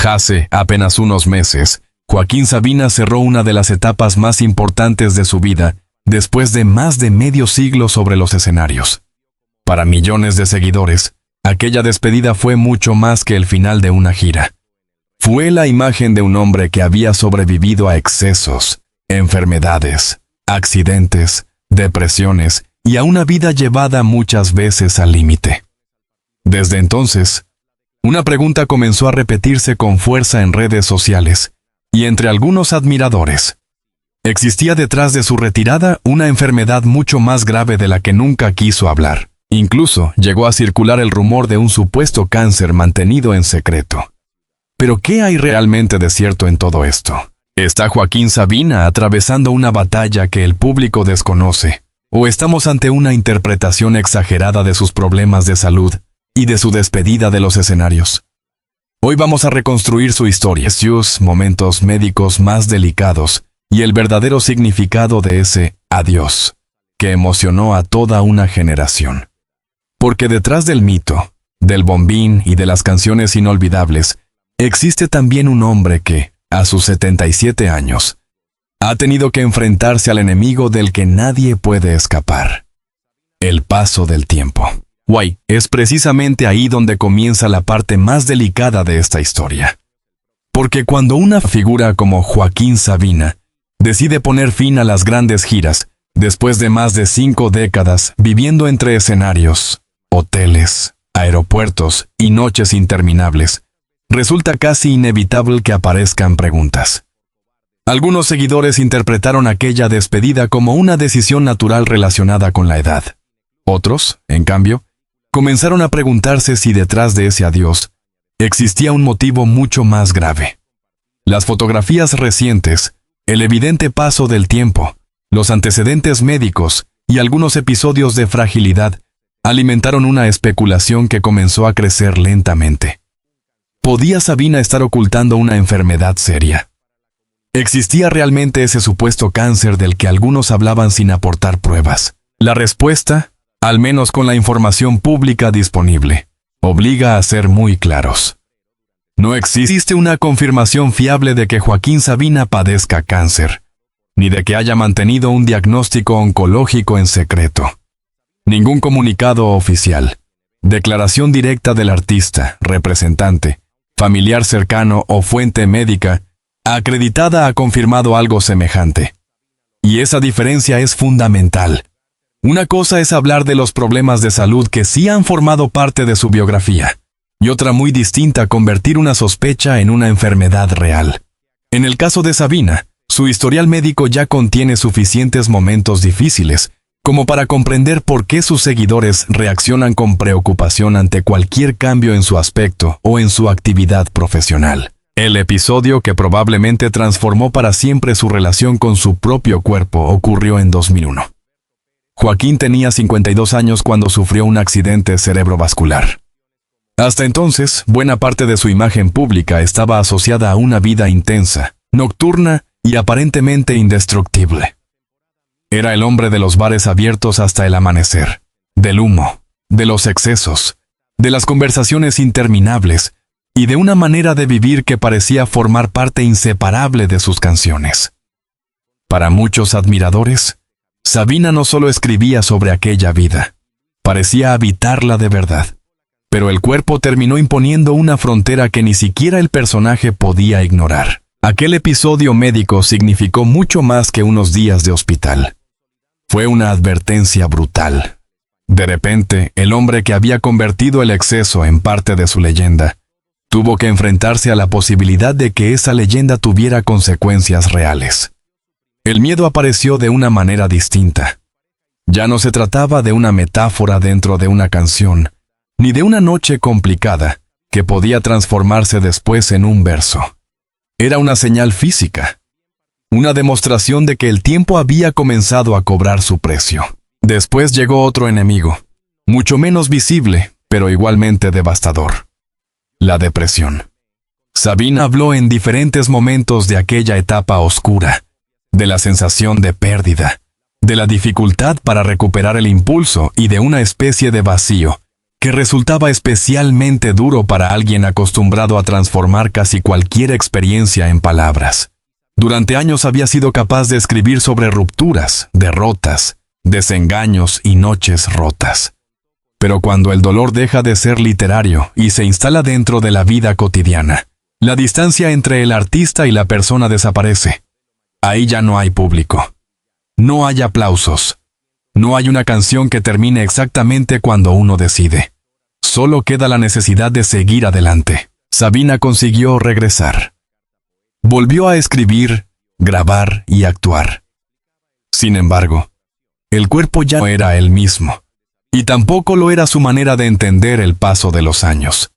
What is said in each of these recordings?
Hace apenas unos meses, Joaquín Sabina cerró una de las etapas más importantes de su vida, después de más de medio siglo sobre los escenarios. Para millones de seguidores, aquella despedida fue mucho más que el final de una gira. Fue la imagen de un hombre que había sobrevivido a excesos, enfermedades, accidentes, depresiones y a una vida llevada muchas veces al límite. Desde entonces, una pregunta comenzó a repetirse con fuerza en redes sociales y entre algunos admiradores. ¿Existía detrás de su retirada una enfermedad mucho más grave de la que nunca quiso hablar? Incluso llegó a circular el rumor de un supuesto cáncer mantenido en secreto. ¿Pero qué hay realmente de cierto en todo esto? ¿Está Joaquín Sabina atravesando una batalla que el público desconoce? ¿O estamos ante una interpretación exagerada de sus problemas de salud y de su despedida de los escenarios? Hoy vamos a reconstruir su historia, sus momentos médicos más delicados y el verdadero significado de ese adiós que emocionó a toda una generación. Porque detrás del mito, del bombín y de las canciones inolvidables, existe también un hombre que, a sus 77 años, ha tenido que enfrentarse al enemigo del que nadie puede escapar: el paso del tiempo. Es precisamente ahí donde comienza la parte más delicada de esta historia. Porque cuando una figura como Joaquín Sabina decide poner fin a las grandes giras, después de más de 5 décadas viviendo entre escenarios, hoteles, aeropuertos y noches interminables, resulta casi inevitable que aparezcan preguntas. Algunos seguidores interpretaron aquella despedida como una decisión natural relacionada con la edad. Otros, en cambio, comenzaron a preguntarse si detrás de ese adiós existía un motivo mucho más grave. Las fotografías recientes, el evidente paso del tiempo, los antecedentes médicos y algunos episodios de fragilidad alimentaron una especulación que comenzó a crecer lentamente. ¿Podía Sabina estar ocultando una enfermedad seria? ¿Existía realmente ese supuesto cáncer del que algunos hablaban sin aportar pruebas? La respuesta, al menos con la información pública disponible, obliga a ser muy claros. No existe una confirmación fiable de que Joaquín Sabina padezca cáncer, ni de que haya mantenido un diagnóstico oncológico en secreto. Ningún comunicado oficial, declaración directa del artista, representante, familiar cercano o fuente médica acreditada ha confirmado algo semejante. Y esa diferencia es fundamental. Una cosa es hablar de los problemas de salud que sí han formado parte de su biografía, y otra muy distinta convertir una sospecha en una enfermedad real. En el caso de Sabina, su historial médico ya contiene suficientes momentos difíciles como para comprender por qué sus seguidores reaccionan con preocupación ante cualquier cambio en su aspecto o en su actividad profesional. El episodio que probablemente transformó para siempre su relación con su propio cuerpo ocurrió en 2001. Joaquín tenía 52 años cuando sufrió un accidente cerebrovascular. Hasta entonces, buena parte de su imagen pública estaba asociada a una vida intensa, nocturna y aparentemente indestructible. Era el hombre de los bares abiertos hasta el amanecer, del humo, de los excesos, de las conversaciones interminables y de una manera de vivir que parecía formar parte inseparable de sus canciones. Para muchos admiradores, Sabina no solo escribía sobre aquella vida, parecía habitarla de verdad. Pero el cuerpo terminó imponiendo una frontera que ni siquiera el personaje podía ignorar. Aquel episodio médico significó mucho más que unos días de hospital. Fue una advertencia brutal. De repente, el hombre que había convertido el exceso en parte de su leyenda, tuvo que enfrentarse a la posibilidad de que esa leyenda tuviera consecuencias reales. El miedo apareció de una manera distinta. Ya no se trataba de una metáfora dentro de una canción, ni de una noche complicada que podía transformarse después en un verso. Era una señal física, una demostración de que el tiempo había comenzado a cobrar su precio. Después llegó otro enemigo, mucho menos visible, pero igualmente devastador: la depresión. Sabina habló en diferentes momentos de aquella etapa oscura, de la sensación de pérdida, de la dificultad para recuperar el impulso y de una especie de vacío que resultaba especialmente duro para alguien acostumbrado a transformar casi cualquier experiencia en palabras. Durante años había sido capaz de escribir sobre rupturas, derrotas, desengaños y noches rotas. Pero cuando el dolor deja de ser literario y se instala dentro de la vida cotidiana, la distancia entre el artista y la persona desaparece. Ahí ya no hay público. No hay aplausos. No hay una canción que termine exactamente cuando uno decide. Solo queda la necesidad de seguir adelante. Sabina consiguió regresar. Volvió a escribir, grabar y actuar. Sin embargo, el cuerpo ya no era el mismo. Y tampoco lo era su manera de entender el paso de los años.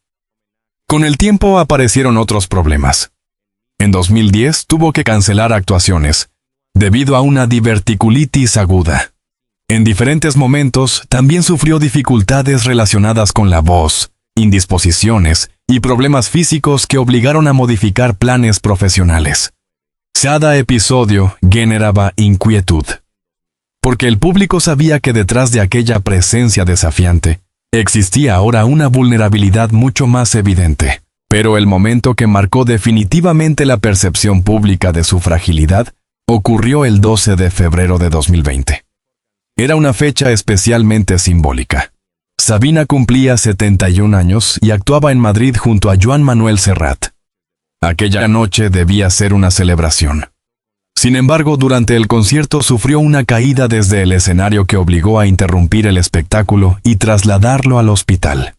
Con el tiempo aparecieron otros problemas. En 2010 tuvo que cancelar actuaciones, debido a una diverticulitis aguda. En diferentes momentos también sufrió dificultades relacionadas con la voz, indisposiciones y problemas físicos que obligaron a modificar planes profesionales. Cada episodio generaba inquietud, porque el público sabía que detrás de aquella presencia desafiante existía ahora una vulnerabilidad mucho más evidente. Pero el momento que marcó definitivamente la percepción pública de su fragilidad ocurrió el 12 de febrero de 2020. Era una fecha especialmente simbólica. Sabina cumplía 71 años y actuaba en Madrid junto a Joan Manuel Serrat. Aquella noche debía ser una celebración. Sin embargo, durante el concierto sufrió una caída desde el escenario que obligó a interrumpir el espectáculo y trasladarlo al hospital.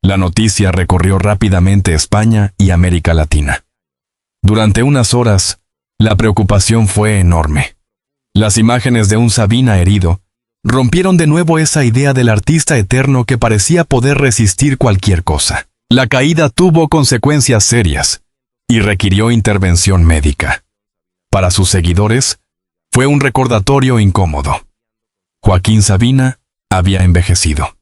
La noticia recorrió rápidamente España y América Latina. Durante unas horas, la preocupación fue enorme. Las imágenes de un Sabina herido rompieron de nuevo esa idea del artista eterno que parecía poder resistir cualquier cosa. La caída tuvo consecuencias serias y requirió intervención médica. Para sus seguidores, fue un recordatorio incómodo. Joaquín Sabina había envejecido.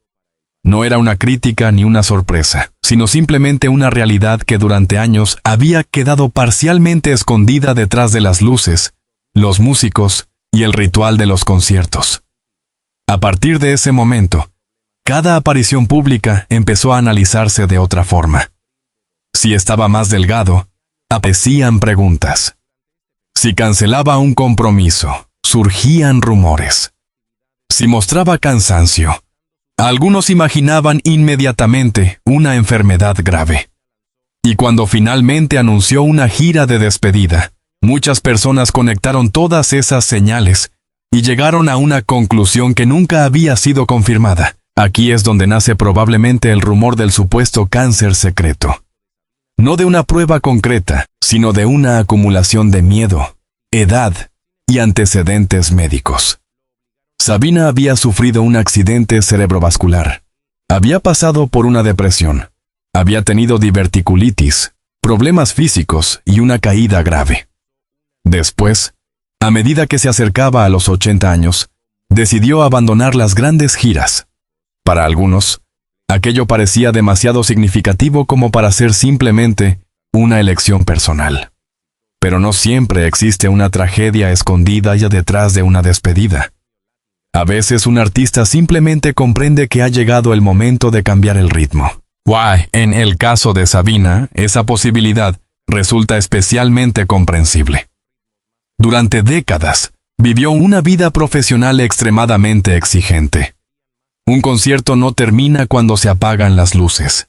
No era una crítica ni una sorpresa, sino simplemente una realidad que durante años había quedado parcialmente escondida detrás de las luces, los músicos y el ritual de los conciertos. A partir de ese momento, cada aparición pública empezó a analizarse de otra forma. Si estaba más delgado, aparecían preguntas. Si cancelaba un compromiso, surgían rumores. Si mostraba cansancio, algunos imaginaban inmediatamente una enfermedad grave. Y cuando finalmente anunció una gira de despedida, muchas personas conectaron todas esas señales y llegaron a una conclusión que nunca había sido confirmada. Aquí es donde nace probablemente el rumor del supuesto cáncer secreto. No de una prueba concreta, sino de una acumulación de miedo, edad y antecedentes médicos. Sabina había sufrido un accidente cerebrovascular. Había pasado por una depresión. Había tenido diverticulitis, problemas físicos y una caída grave. Después, a medida que se acercaba a los 80 años, decidió abandonar las grandes giras. Para algunos, aquello parecía demasiado significativo como para ser simplemente una elección personal. Pero no siempre existe una tragedia escondida ya detrás de una despedida. A veces un artista simplemente comprende que ha llegado el momento de cambiar el ritmo. En el caso de Sabina, esa posibilidad resulta especialmente comprensible. Durante décadas, vivió una vida profesional extremadamente exigente. Un concierto no termina cuando se apagan las luces.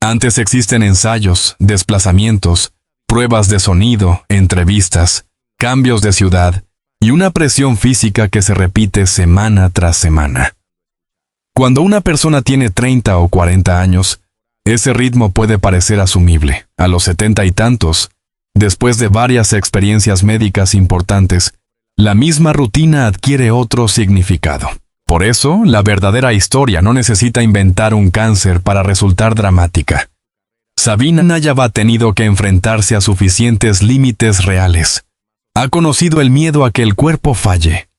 Antes existen ensayos, desplazamientos, pruebas de sonido, entrevistas, cambios de ciudad y una presión física que se repite semana tras semana. Cuando una persona tiene 30 o 40 años, ese ritmo puede parecer asumible. A los 70 y tantos, después de varias experiencias médicas importantes, la misma rutina adquiere otro significado. Por eso, la verdadera historia no necesita inventar un cáncer para resultar dramática. Sabina Nayab ha tenido que enfrentarse a suficientes límites reales. Ha conocido el miedo a que el cuerpo falle.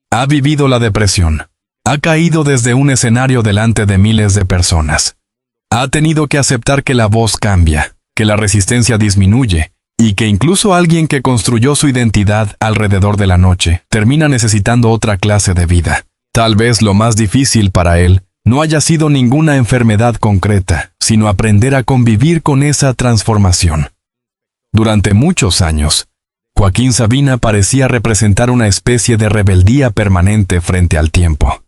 Ha vivido la depresión. Ha caído desde un escenario delante de miles de personas. Ha tenido que aceptar que la voz cambia, que la resistencia disminuye, y que incluso alguien que construyó su identidad alrededor de la noche termina necesitando otra clase de vida. Tal vez lo más difícil para él no haya sido ninguna enfermedad concreta, sino aprender a convivir con esa transformación. Durante muchos años, Joaquín Sabina parecía representar una especie de rebeldía permanente frente al tiempo.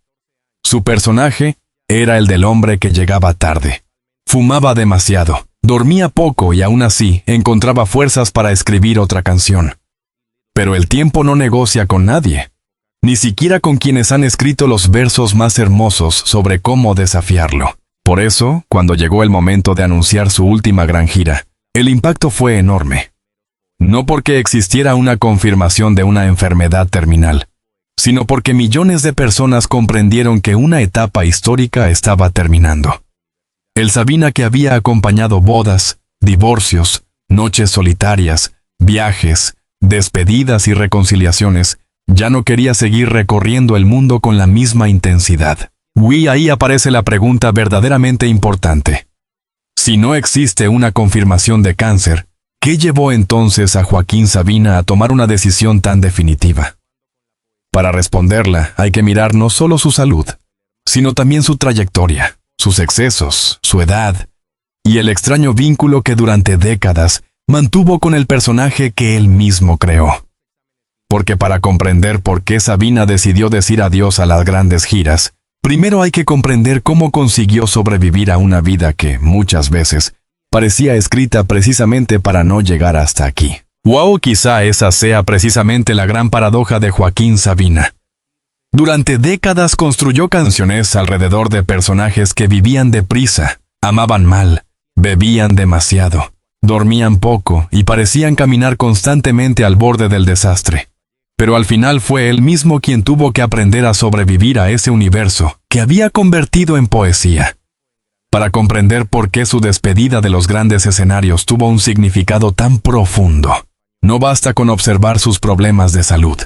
Su personaje era el del hombre que llegaba tarde. Fumaba demasiado, dormía poco y aún así encontraba fuerzas para escribir otra canción. Pero el tiempo no negocia con nadie, ni siquiera con quienes han escrito los versos más hermosos sobre cómo desafiarlo. Por eso, cuando llegó el momento de anunciar su última gran gira, el impacto fue enorme. No porque existiera una confirmación de una enfermedad terminal, sino porque millones de personas comprendieron que una etapa histórica estaba terminando. El Sabina que había acompañado bodas, divorcios, noches solitarias, viajes, despedidas y reconciliaciones, ya no quería seguir recorriendo el mundo con la misma intensidad. Y ahí aparece la pregunta verdaderamente importante. Si no existe una confirmación de cáncer, ¿qué llevó entonces a Joaquín Sabina a tomar una decisión tan definitiva? Para responderla, hay que mirar no solo su salud, sino también su trayectoria, sus excesos, su edad, y el extraño vínculo que durante décadas mantuvo con el personaje que él mismo creó. Porque para comprender por qué Sabina decidió decir adiós a las grandes giras, primero hay que comprender cómo consiguió sobrevivir a una vida que, muchas veces, parecía escrita precisamente para no llegar hasta aquí. O quizá esa sea precisamente la gran paradoja de Joaquín Sabina. Durante décadas construyó canciones alrededor de personajes que vivían deprisa, amaban mal, bebían demasiado, dormían poco y parecían caminar constantemente al borde del desastre. Pero al final fue él mismo quien tuvo que aprender a sobrevivir a ese universo que había convertido en poesía. Para comprender por qué su despedida de los grandes escenarios tuvo un significado tan profundo, no basta con observar sus problemas de salud.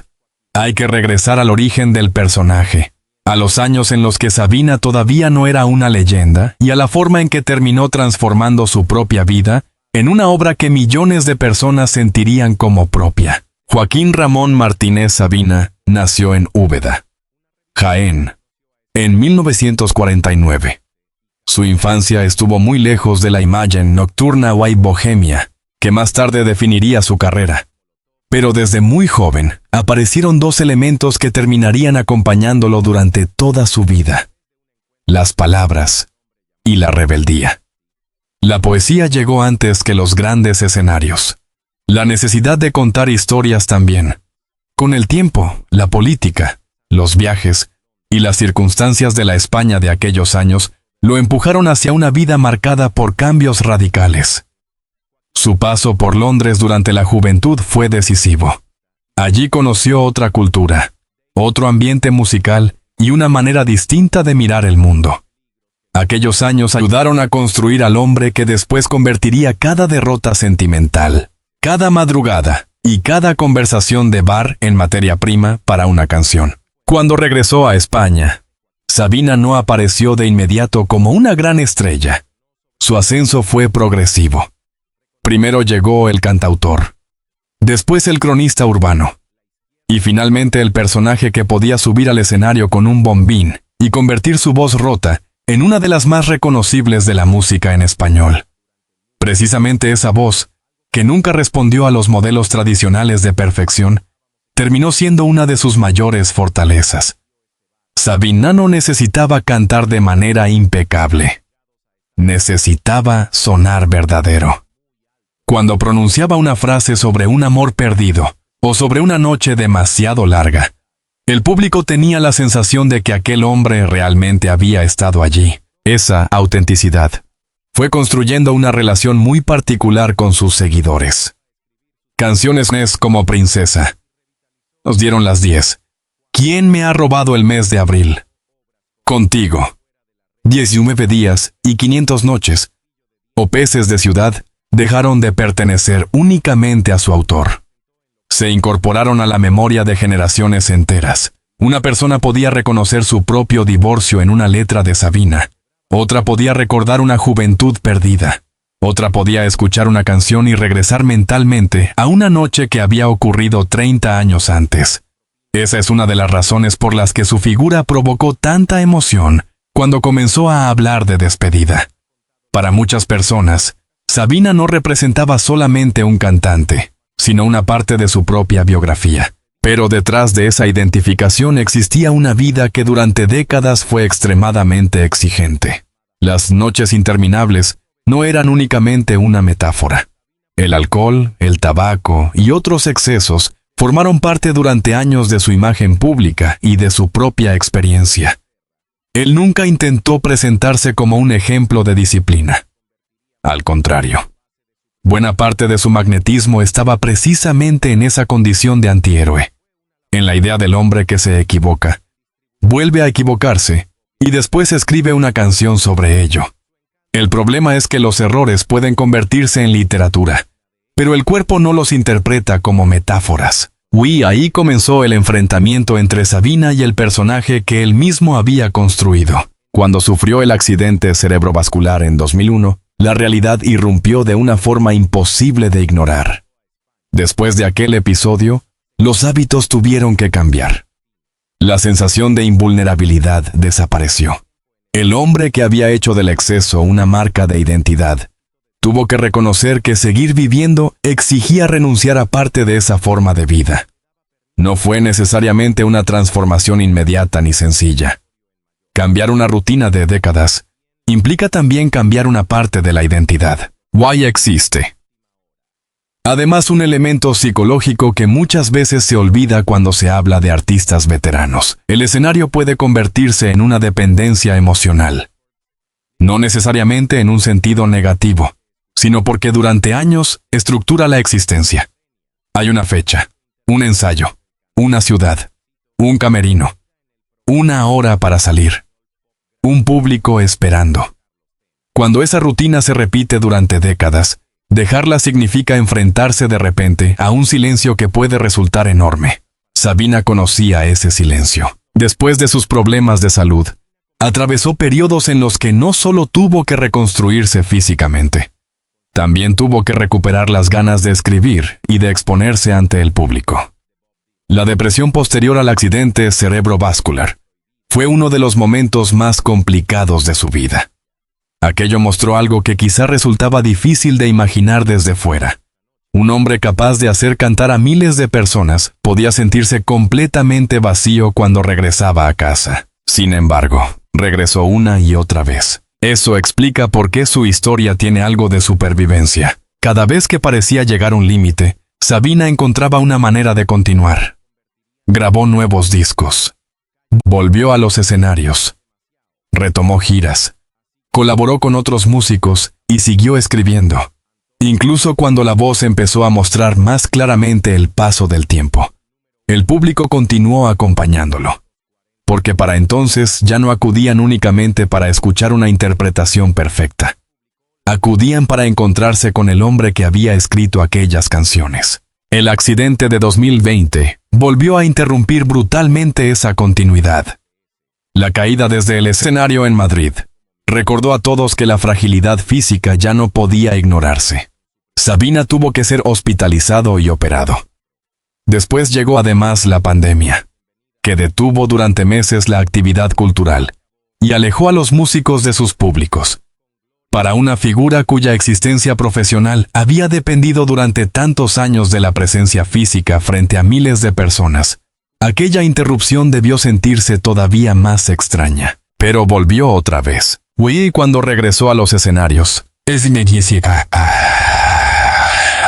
Hay que regresar al origen del personaje, a los años en los que Sabina todavía no era una leyenda y a la forma en que terminó transformando su propia vida en una obra que millones de personas sentirían como propia. Joaquín Ramón Martínez Sabina nació en Úbeda, Jaén, en 1949. Su infancia estuvo muy lejos de la imagen nocturna o bohemia, que más tarde definiría su carrera. Pero desde muy joven aparecieron dos elementos que terminarían acompañándolo durante toda su vida: las palabras y la rebeldía. La poesía llegó antes que los grandes escenarios. La necesidad de contar historias también. Con el tiempo, la política, los viajes y las circunstancias de la España de aquellos años lo empujaron hacia una vida marcada por cambios radicales. Su paso por Londres durante la juventud fue decisivo. Allí conoció otra cultura, otro ambiente musical y una manera distinta de mirar el mundo. Aquellos años ayudaron a construir al hombre que después convertiría cada derrota sentimental, cada madrugada y cada conversación de bar en materia prima para una canción. Cuando regresó a España, Sabina no apareció de inmediato como una gran estrella. Su ascenso fue progresivo. Primero llegó el cantautor, después el cronista urbano, y finalmente el personaje que podía subir al escenario con un bombín y convertir su voz rota en una de las más reconocibles de la música en español. Precisamente esa voz, que nunca respondió a los modelos tradicionales de perfección, terminó siendo una de sus mayores fortalezas. Sabina no necesitaba cantar de manera impecable. Necesitaba sonar verdadero. Cuando pronunciaba una frase sobre un amor perdido o sobre una noche demasiado larga, el público tenía la sensación de que aquel hombre realmente había estado allí. Esa autenticidad fue construyendo una relación muy particular con sus seguidores. Canciones como Princesa, Nos dieron las 10, ¿Quién me ha robado el mes de abril?, Contigo, 19 días y 500 noches, o Peces de ciudad, dejaron de pertenecer únicamente a su autor. Se incorporaron a la memoria de generaciones enteras. Una persona podía reconocer su propio divorcio en una letra de Sabina. Otra podía recordar una juventud perdida. Otra podía escuchar una canción y regresar mentalmente a una noche que había ocurrido 30 años antes. Esa es una de las razones por las que su figura provocó tanta emoción cuando comenzó a hablar de despedida. Para muchas personas, Sabina no representaba solamente un cantante, sino una parte de su propia biografía. Pero detrás de esa identificación existía una vida que durante décadas fue extremadamente exigente. Las noches interminables no eran únicamente una metáfora. El alcohol, el tabaco y otros excesos formaron parte durante años de su imagen pública y de su propia experiencia. Él nunca intentó presentarse como un ejemplo de disciplina. Al contrario, buena parte de su magnetismo estaba precisamente en esa condición de antihéroe, en la idea del hombre que se equivoca, vuelve a equivocarse y después escribe una canción sobre ello. El problema es que los errores pueden convertirse en literatura, pero el cuerpo no los interpreta como metáforas. Ahí comenzó el enfrentamiento entre Sabina y el personaje que él mismo había construido. Cuando sufrió el accidente cerebrovascular en 2001, la realidad irrumpió de una forma imposible de ignorar. Después de aquel episodio, los hábitos tuvieron que cambiar. La sensación de invulnerabilidad desapareció. El hombre que había hecho del exceso una marca de identidad, tuvo que reconocer que seguir viviendo exigía renunciar a parte de esa forma de vida. No fue necesariamente una transformación inmediata ni sencilla. Cambiar una rutina de décadas implica también cambiar una parte de la identidad. Existe. Además, un elemento psicológico que muchas veces se olvida cuando se habla de artistas veteranos. El escenario puede convertirse en una dependencia emocional. No necesariamente en un sentido negativo, sino porque durante años estructura la existencia. Hay una fecha, un ensayo, una ciudad, un camerino, una hora para salir, un público esperando. Cuando esa rutina se repite durante décadas, dejarla significa enfrentarse de repente a un silencio que puede resultar enorme. Sabina conocía ese silencio. Después de sus problemas de salud, atravesó periodos en los que no solo tuvo que reconstruirse físicamente, también tuvo que recuperar las ganas de escribir y de exponerse ante el público. La depresión posterior al accidente cerebrovascular fue uno de los momentos más complicados de su vida. Aquello mostró algo que quizá resultaba difícil de imaginar desde fuera. Un hombre capaz de hacer cantar a miles de personas podía sentirse completamente vacío cuando regresaba a casa. Sin embargo, regresó una y otra vez. Eso explica por qué su historia tiene algo de supervivencia. Cada vez que parecía llegar a un límite, Sabina encontraba una manera de continuar. Grabó nuevos discos. Volvió a los escenarios. Retomó giras. Colaboró con otros músicos y siguió escribiendo. Incluso cuando la voz empezó a mostrar más claramente el paso del tiempo, el público continuó acompañándolo. Porque para entonces ya no acudían únicamente para escuchar una interpretación perfecta. Acudían para encontrarse con el hombre que había escrito aquellas canciones. El accidente de 2020 volvió a interrumpir brutalmente esa continuidad. La caída desde el escenario en Madrid recordó a todos que la fragilidad física ya no podía ignorarse. Sabina tuvo que ser hospitalizado y operado. Después llegó además la pandemia, que detuvo durante meses la actividad cultural y alejó a los músicos de sus públicos. Para una figura cuya existencia profesional había dependido durante tantos años de la presencia física frente a miles de personas, aquella interrupción debió sentirse todavía más extraña. Pero volvió otra vez. Y cuando regresó a los escenarios, el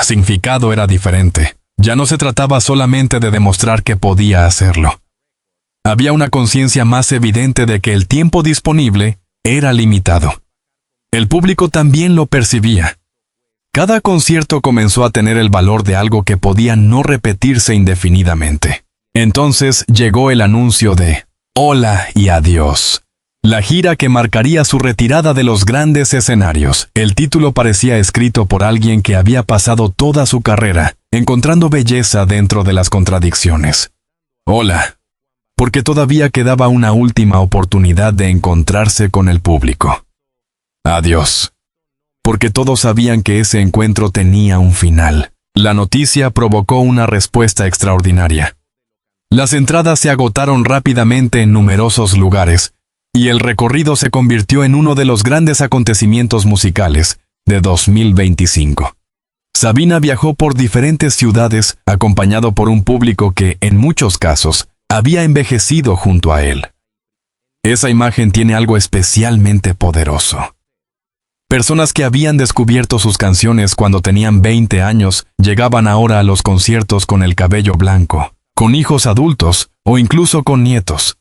significado era diferente. Ya no se trataba solamente de demostrar que podía hacerlo. Había una conciencia más evidente de que el tiempo disponible era limitado. El público también lo percibía. Cada concierto comenzó a tener el valor de algo que podía no repetirse indefinidamente. Entonces llegó el anuncio de Hola y Adiós. La gira que marcaría su retirada de los grandes escenarios. El título parecía escrito por alguien que había pasado toda su carrera, encontrando belleza dentro de las contradicciones. Hola, porque todavía quedaba una última oportunidad de encontrarse con el público. Adiós, porque todos sabían que ese encuentro tenía un final. La noticia provocó una respuesta extraordinaria. Las entradas se agotaron rápidamente en numerosos lugares, y el recorrido se convirtió en uno de los grandes acontecimientos musicales de 2025. Sabina viajó por diferentes ciudades acompañado por un público que, en muchos casos, había envejecido junto a él. Esa imagen tiene algo especialmente poderoso. Personas que habían descubierto sus canciones cuando tenían 20 años llegaban ahora a los conciertos con el cabello blanco, con hijos adultos o incluso con nietos.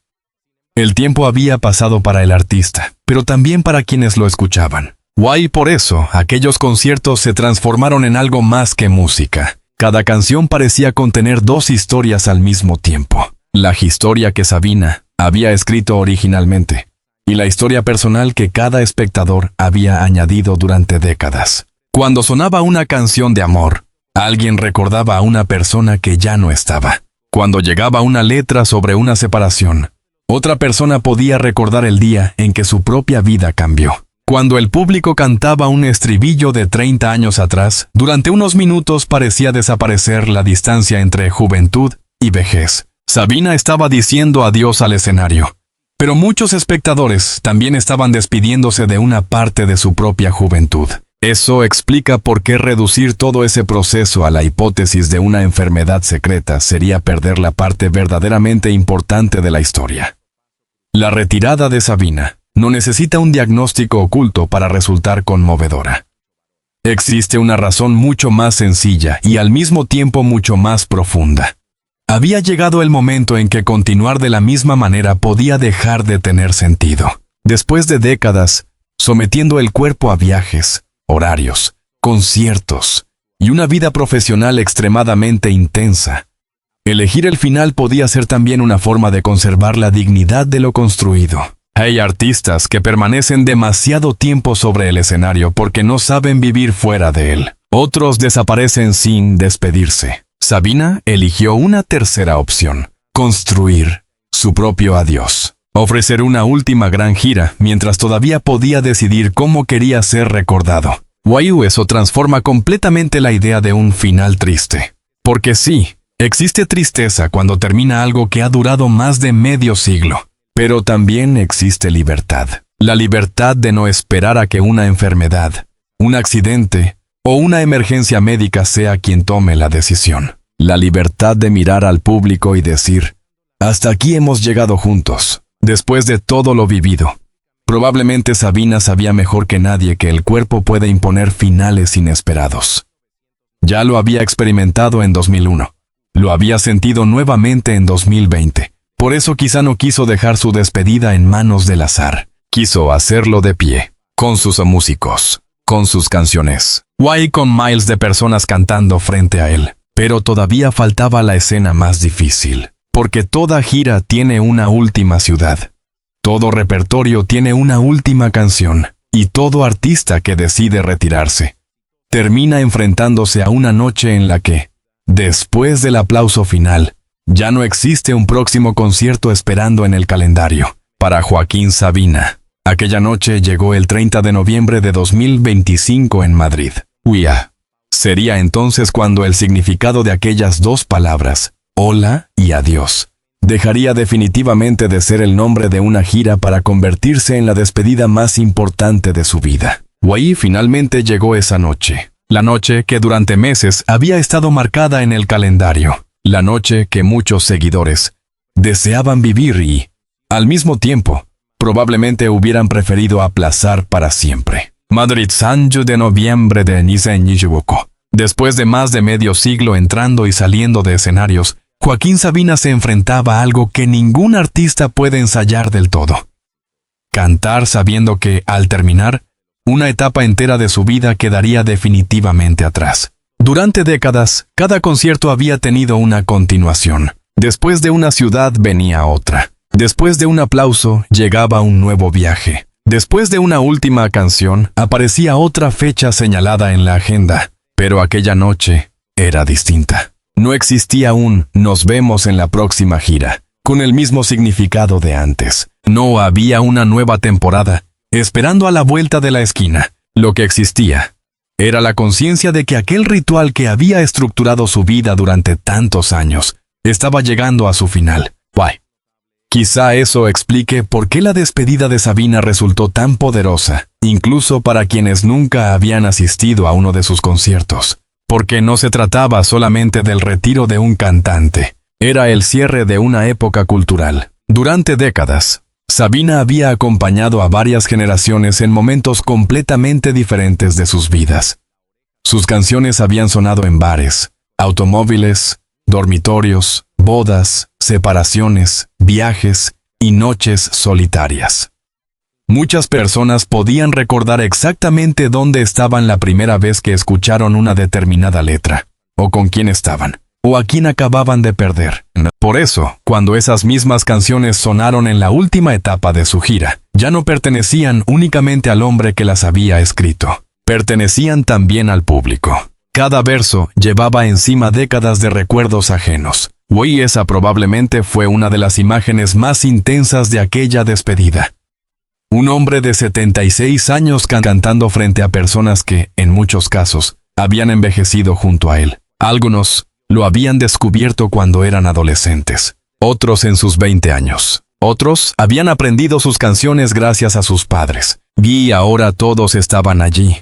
El tiempo había pasado para el artista, pero también para quienes lo escuchaban. Y por eso, aquellos conciertos se transformaron en algo más que música. Cada canción parecía contener dos historias al mismo tiempo. La historia que Sabina había escrito originalmente, y la historia personal que cada espectador había añadido durante décadas. Cuando sonaba una canción de amor, alguien recordaba a una persona que ya no estaba. Cuando llegaba una letra sobre una separación, otra persona podía recordar el día en que su propia vida cambió. Cuando el público cantaba un estribillo de 30 años atrás, durante unos minutos parecía desaparecer la distancia entre juventud y vejez. Sabina estaba diciendo adiós al escenario, pero muchos espectadores también estaban despidiéndose de una parte de su propia juventud. Eso explica por qué reducir todo ese proceso a la hipótesis de una enfermedad secreta sería perder la parte verdaderamente importante de la historia. La retirada de Sabina no necesita un diagnóstico oculto para resultar conmovedora. Existe una razón mucho más sencilla y al mismo tiempo mucho más profunda. Había llegado el momento en que continuar de la misma manera podía dejar de tener sentido. Después de décadas, sometiendo el cuerpo a viajes, horarios, conciertos y una vida profesional extremadamente intensa, elegir el final podía ser también una forma de conservar la dignidad de lo construido. Hay artistas que permanecen demasiado tiempo sobre el escenario porque no saben vivir fuera de él. Otros desaparecen sin despedirse. Sabina eligió una tercera opción: construir su propio adiós. Ofrecer una última gran gira mientras todavía podía decidir cómo quería ser recordado. Eso transforma completamente la idea de un final triste. Porque sí, existe tristeza cuando termina algo que ha durado más de medio siglo. Pero también existe libertad. La libertad de no esperar a que una enfermedad, un accidente o una emergencia médica sea quien tome la decisión. La libertad de mirar al público y decir: hasta aquí hemos llegado juntos, después de todo lo vivido. Probablemente Sabina sabía mejor que nadie que el cuerpo puede imponer finales inesperados. Ya lo había experimentado en 2001. Lo había sentido nuevamente en 2020. Por eso quizá no quiso dejar su despedida en manos del azar. Quiso hacerlo de pie, con sus músicos, con sus canciones. Con miles de personas cantando frente a él. Pero todavía faltaba la escena más difícil. Porque toda gira tiene una última ciudad. Todo repertorio tiene una última canción. Y todo artista que decide retirarse termina enfrentándose a una noche en la que, después del aplauso final, ya no existe un próximo concierto esperando en el calendario. Para Joaquín Sabina, aquella noche llegó el 30 de noviembre de 2025 en Madrid. Sería entonces cuando el significado de aquellas dos palabras, hola y adiós, dejaría definitivamente de ser el nombre de una gira para convertirse en la despedida más importante de su vida. Finalmente llegó esa noche. La noche que durante meses había estado marcada en el calendario. La noche que muchos seguidores deseaban vivir y, al mismo tiempo, probablemente hubieran preferido aplazar para siempre. Madrid, 5 de noviembre de 2025. Después de más de medio siglo entrando y saliendo de escenarios, Joaquín Sabina se enfrentaba a algo que ningún artista puede ensayar del todo. Cantar sabiendo que, al terminar, una etapa entera de su vida quedaría definitivamente atrás. Durante décadas, cada concierto había tenido una continuación. Después de una ciudad venía otra. Después de un aplauso, llegaba un nuevo viaje. Después de una última canción, aparecía otra fecha señalada en la agenda. Pero aquella noche era distinta. No existía un "nos vemos en la próxima gira", con el mismo significado de antes. No había una nueva temporada, esperando a la vuelta de la esquina. Lo que existía era la conciencia de que aquel ritual que había estructurado su vida durante tantos años estaba llegando a su final. Quizá eso explique por qué la despedida de Sabina resultó tan poderosa, incluso para quienes nunca habían asistido a uno de sus conciertos. Porque no se trataba solamente del retiro de un cantante, era el cierre de una época cultural. Durante décadas, Sabina había acompañado a varias generaciones en momentos completamente diferentes de sus vidas. Sus canciones habían sonado en bares, automóviles, dormitorios, bodas, separaciones, viajes y noches solitarias. Muchas personas podían recordar exactamente dónde estaban la primera vez que escucharon una determinada letra, o con quién estaban, o a quién acababan de perder. Por eso, cuando esas mismas canciones sonaron en la última etapa de su gira, ya no pertenecían únicamente al hombre que las había escrito, pertenecían también al público. Cada verso llevaba encima décadas de recuerdos ajenos. Y esa probablemente fue una de las imágenes más intensas de aquella despedida. Un hombre de 76 años cantando frente a personas que, en muchos casos, habían envejecido junto a él. Algunos lo habían descubierto cuando eran adolescentes, otros en sus 20 años. Otros habían aprendido sus canciones gracias a sus padres. Y ahora todos estaban allí,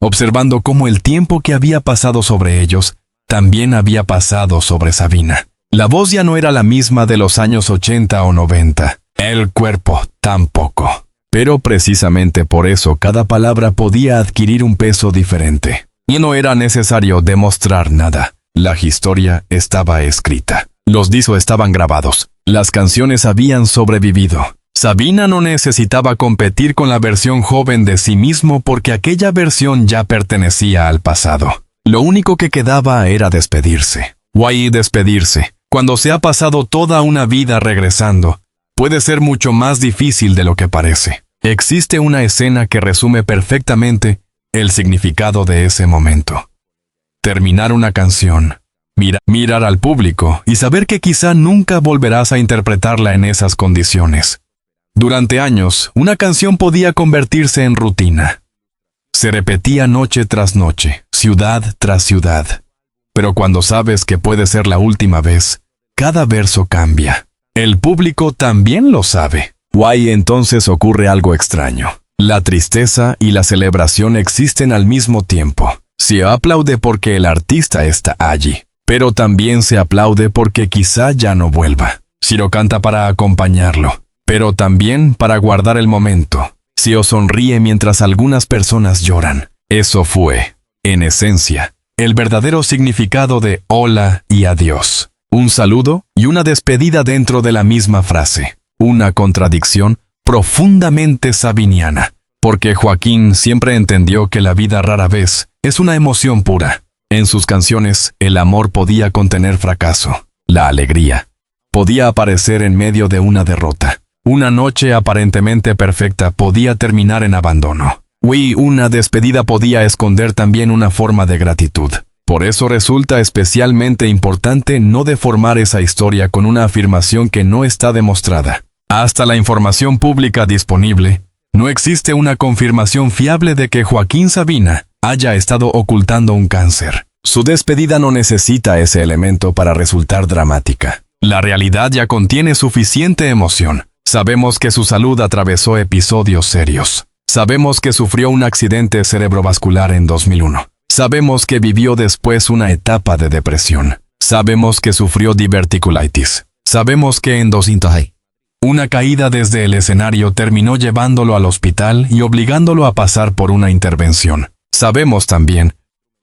observando cómo el tiempo que había pasado sobre ellos también había pasado sobre Sabina. La voz ya no era la misma de los años 80 o 90. El cuerpo tampoco. Pero precisamente por eso cada palabra podía adquirir un peso diferente. Y no era necesario demostrar nada. La historia estaba escrita. Los discos estaban grabados. Las canciones habían sobrevivido. Sabina no necesitaba competir con la versión joven de sí mismo porque aquella versión ya pertenecía al pasado. Lo único que quedaba era despedirse. Despedirse, cuando se ha pasado toda una vida regresando, puede ser mucho más difícil de lo que parece. Existe una escena que resume perfectamente el significado de ese momento. Terminar una canción, mirar al público y saber que quizá nunca volverás a interpretarla en esas condiciones. Durante años, una canción podía convertirse en rutina. Se repetía noche tras noche, ciudad tras ciudad. Pero cuando sabes que puede ser la última vez, cada verso cambia. El público también lo sabe. Entonces ocurre algo extraño. La tristeza y la celebración existen al mismo tiempo. Se aplaude porque el artista está allí, pero también se aplaude porque quizá ya no vuelva. Ciro canta para acompañarlo, pero también para guardar el momento. Ciro sonríe mientras algunas personas lloran. Eso fue, en esencia, el verdadero significado de hola y adiós. Un saludo y una despedida dentro de la misma frase. Una contradicción profundamente sabiniana, porque Joaquín siempre entendió que la vida rara vez es una emoción pura. En sus canciones, el amor podía contener fracaso. La alegría podía aparecer en medio de una derrota. Una noche aparentemente perfecta podía terminar en abandono. Una despedida podía esconder también una forma de gratitud. Por eso resulta especialmente importante no deformar esa historia con una afirmación que no está demostrada. Hasta la información pública disponible, no existe una confirmación fiable de que Joaquín Sabina haya estado ocultando un cáncer. Su despedida no necesita ese elemento para resultar dramática. La realidad ya contiene suficiente emoción. Sabemos que su salud atravesó episodios serios. Sabemos que sufrió un accidente cerebrovascular en 2001. Sabemos que vivió después una etapa de depresión. Sabemos que sufrió diverticulitis. Sabemos que en 2000 una caída desde el escenario terminó llevándolo al hospital y obligándolo a pasar por una intervención. Sabemos también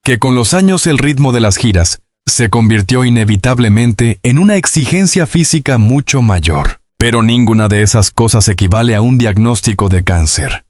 que con los años el ritmo de las giras se convirtió inevitablemente en una exigencia física mucho mayor. Pero ninguna de esas cosas equivale a un diagnóstico de cáncer.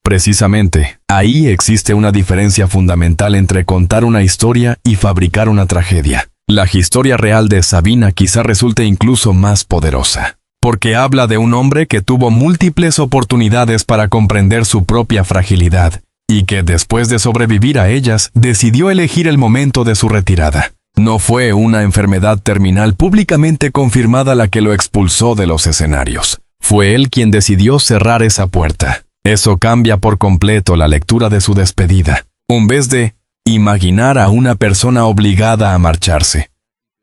Precisamente, ahí existe una diferencia fundamental entre contar una historia y fabricar una tragedia. La historia real de Sabina quizá resulte incluso más poderosa, porque habla de un hombre que tuvo múltiples oportunidades para comprender su propia fragilidad, y que después de sobrevivir a ellas, decidió elegir el momento de su retirada. No fue una enfermedad terminal públicamente confirmada la que lo expulsó de los escenarios. Fue él quien decidió cerrar esa puerta. Eso cambia por completo la lectura de su despedida. En vez de imaginar a una persona obligada a marcharse,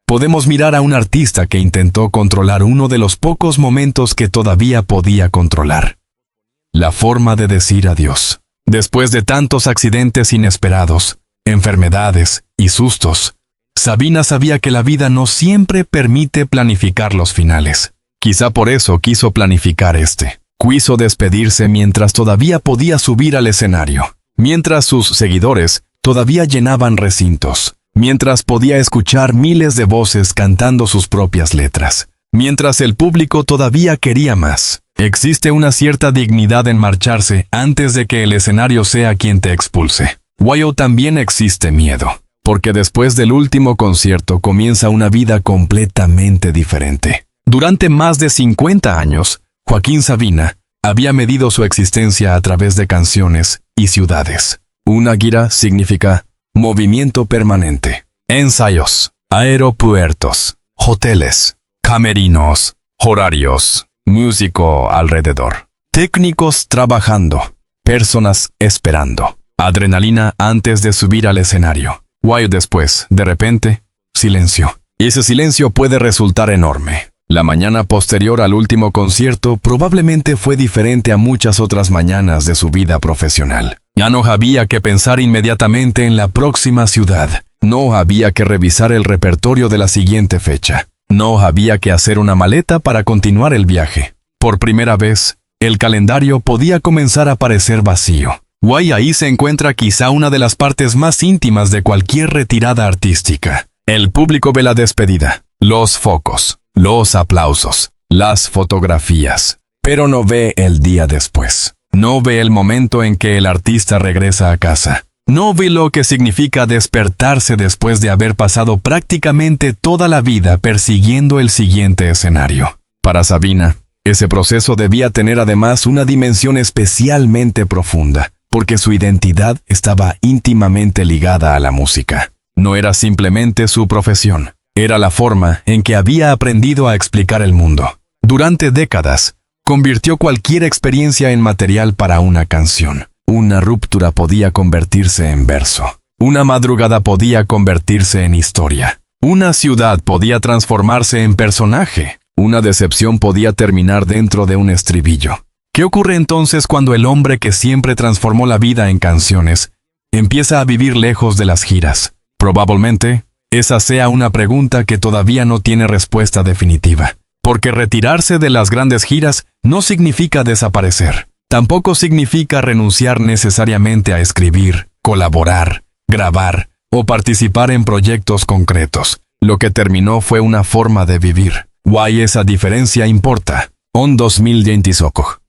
podemos mirar a un artista que intentó controlar uno de los pocos momentos que todavía podía controlar. La forma de decir adiós. Después de tantos accidentes inesperados, enfermedades y sustos, Sabina sabía que la vida no siempre permite planificar los finales. Quizá por eso quiso planificar este. Quiso despedirse mientras todavía podía subir al escenario, mientras sus seguidores todavía llenaban recintos, mientras podía escuchar miles de voces cantando sus propias letras, mientras el público todavía quería más. Existe una cierta dignidad en marcharse antes de que el escenario sea quien te expulse. O también existe miedo, porque después del último concierto comienza una vida completamente diferente. Durante más de 50 años, Joaquín Sabina había medido su existencia a través de canciones y ciudades. Una gira significa movimiento permanente, ensayos, aeropuertos, hoteles, camerinos, horarios, músico alrededor, técnicos trabajando, personas esperando, adrenalina antes de subir al escenario. Después, de repente, silencio. Y ese silencio puede resultar enorme. La mañana posterior al último concierto probablemente fue diferente a muchas otras mañanas de su vida profesional. Ya no había que pensar inmediatamente en la próxima ciudad. No había que revisar el repertorio de la siguiente fecha. No había que hacer una maleta para continuar el viaje. Por primera vez, el calendario podía comenzar a parecer vacío. Ahí se encuentra quizá una de las partes más íntimas de cualquier retirada artística. El público ve la despedida, los focos, los aplausos, las fotografías, pero no ve el día después. No ve el momento en que el artista regresa a casa. No ve lo que significa despertarse después de haber pasado prácticamente toda la vida persiguiendo el siguiente escenario. Para Sabina, ese proceso debía tener además una dimensión especialmente profunda, porque su identidad estaba íntimamente ligada a la música. No era simplemente su profesión, era la forma en que había aprendido a explicar el mundo. Durante décadas, convirtió cualquier experiencia en material para una canción. Una ruptura podía convertirse en verso. Una madrugada podía convertirse en historia. Una ciudad podía transformarse en personaje. Una decepción podía terminar dentro de un estribillo. ¿Qué ocurre entonces cuando el hombre que siempre transformó la vida en canciones empieza a vivir lejos de las giras? Probablemente, esa sea una pregunta que todavía no tiene respuesta definitiva. Porque retirarse de las grandes giras no significa desaparecer. Tampoco significa renunciar necesariamente a escribir, colaborar, grabar o participar en proyectos concretos. Lo que terminó fue una forma de vivir. Esa diferencia importa. 2025.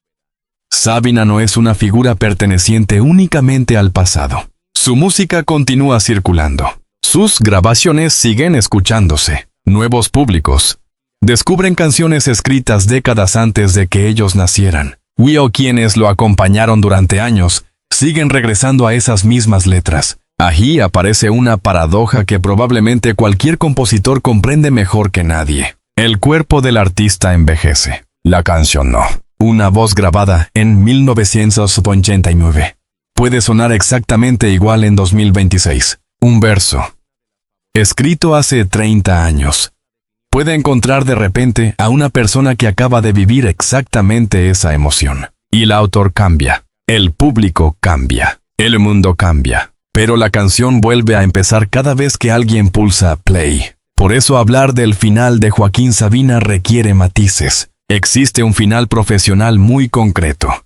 Sabina no es una figura perteneciente únicamente al pasado. Su música continúa circulando. Sus grabaciones siguen escuchándose. Nuevos públicos descubren canciones escritas décadas antes de que ellos nacieran. Quienes lo acompañaron durante años siguen regresando a esas mismas letras. Allí aparece una paradoja que probablemente cualquier compositor comprende mejor que nadie. El cuerpo del artista envejece. La canción no. Una voz grabada en 1989 puede sonar exactamente igual en 2026. Un verso escrito hace 30 años puede encontrar de repente a una persona que acaba de vivir exactamente esa emoción. Y el autor cambia, el público cambia, el mundo cambia, pero la canción vuelve a empezar cada vez que alguien pulsa play. Por eso hablar del final de Joaquín Sabina requiere matices. Existe un final profesional muy concreto,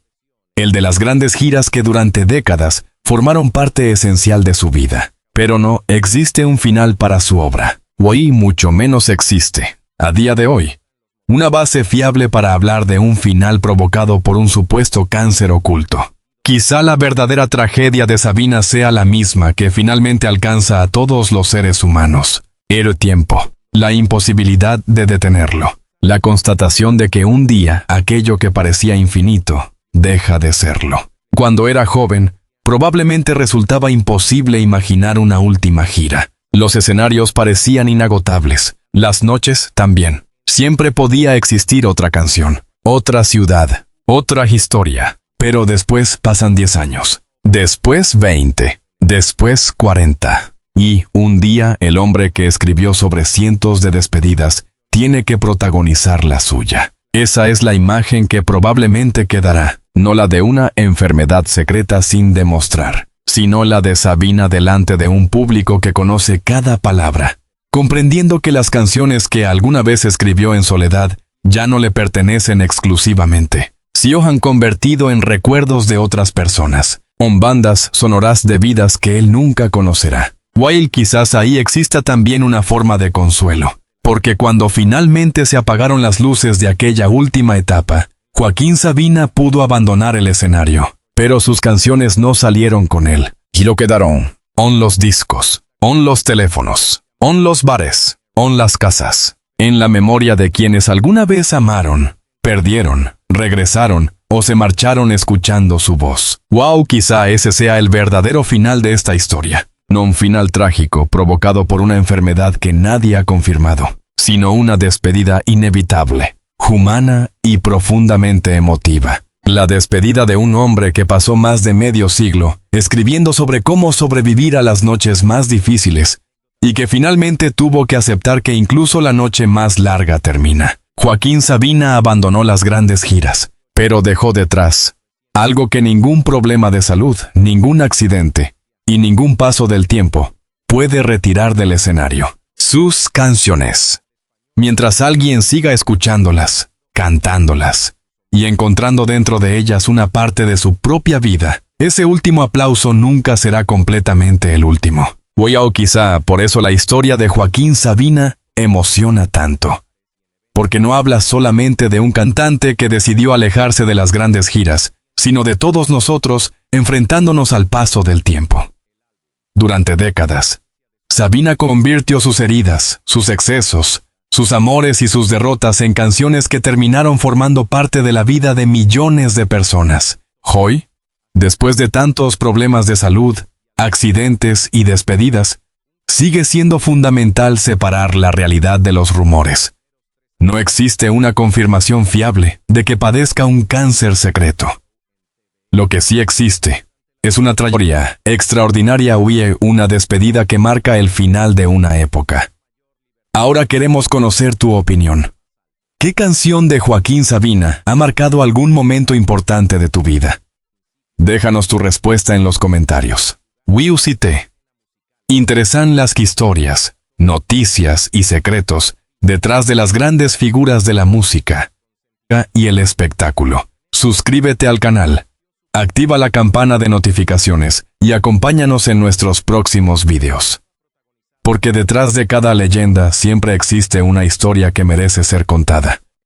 el de las grandes giras que durante décadas formaron parte esencial de su vida. Pero no existe un final para su obra. Hoy mucho menos existe, a día de hoy, una base fiable para hablar de un final provocado por un supuesto cáncer oculto. Quizá la verdadera tragedia de Sabina sea la misma que finalmente alcanza a todos los seres humanos. El tiempo, la imposibilidad de detenerlo, la constatación de que un día aquello que parecía infinito deja de serlo. Cuando era joven, probablemente resultaba imposible imaginar una última gira. Los escenarios parecían inagotables, las noches también. Siempre podía existir otra canción, otra ciudad, otra historia. Pero después pasan 10 años, después 20, después 40. Y, un día, el hombre que escribió sobre cientos de despedidas tiene que protagonizar la suya. Esa es la imagen que probablemente quedará, no la de una enfermedad secreta sin demostrar, sino la de Sabina delante de un público que conoce cada palabra, comprendiendo que las canciones que alguna vez escribió en soledad ya no le pertenecen exclusivamente, se han convertido en recuerdos de otras personas, en bandas sonoras de vidas que él nunca conocerá. While quizás ahí exista también una forma de consuelo, porque cuando finalmente se apagaron las luces de aquella última etapa, Joaquín Sabina pudo abandonar el escenario, pero sus canciones no salieron con él, y lo quedaron en los discos, en los teléfonos, en los bares, en las casas, en la memoria de quienes alguna vez amaron, perdieron, regresaron o se marcharon escuchando su voz. Wow, quizá ese sea el verdadero final de esta historia. No un final trágico provocado por una enfermedad que nadie ha confirmado, sino una despedida inevitable, humana y profundamente emotiva. La despedida de un hombre que pasó más de medio siglo escribiendo sobre cómo sobrevivir a las noches más difíciles y que finalmente tuvo que aceptar que incluso la noche más larga termina. Joaquín Sabina abandonó las grandes giras, pero dejó detrás algo que ningún problema de salud, ningún accidente y ningún paso del tiempo puede retirar del escenario. Sus canciones. Mientras alguien siga escuchándolas, cantándolas y encontrando dentro de ellas una parte de su propia vida, ese último aplauso nunca será completamente el último. O quizá por eso la historia de Joaquín Sabina emociona tanto. Porque no habla solamente de un cantante que decidió alejarse de las grandes giras, sino de todos nosotros enfrentándonos al paso del tiempo. Durante décadas, Sabina convirtió sus heridas, sus excesos, sus amores y sus derrotas en canciones que terminaron formando parte de la vida de millones de personas. Hoy, después de tantos problemas de salud, accidentes y despedidas, sigue siendo fundamental separar la realidad de los rumores. No existe una confirmación fiable de que padezca un cáncer secreto. Lo que sí existe es una trayectoria extraordinaria y una despedida que marca el final de una época. Ahora queremos conocer tu opinión. ¿Qué canción de Joaquín Sabina ha marcado algún momento importante de tu vida? Déjanos tu respuesta en los comentarios. Te interesan las historias, noticias y secretos detrás de las grandes figuras de la música y el espectáculo. Suscríbete al canal, activa la campana de notificaciones y acompáñanos en nuestros próximos videos. Porque detrás de cada leyenda siempre existe una historia que merece ser contada.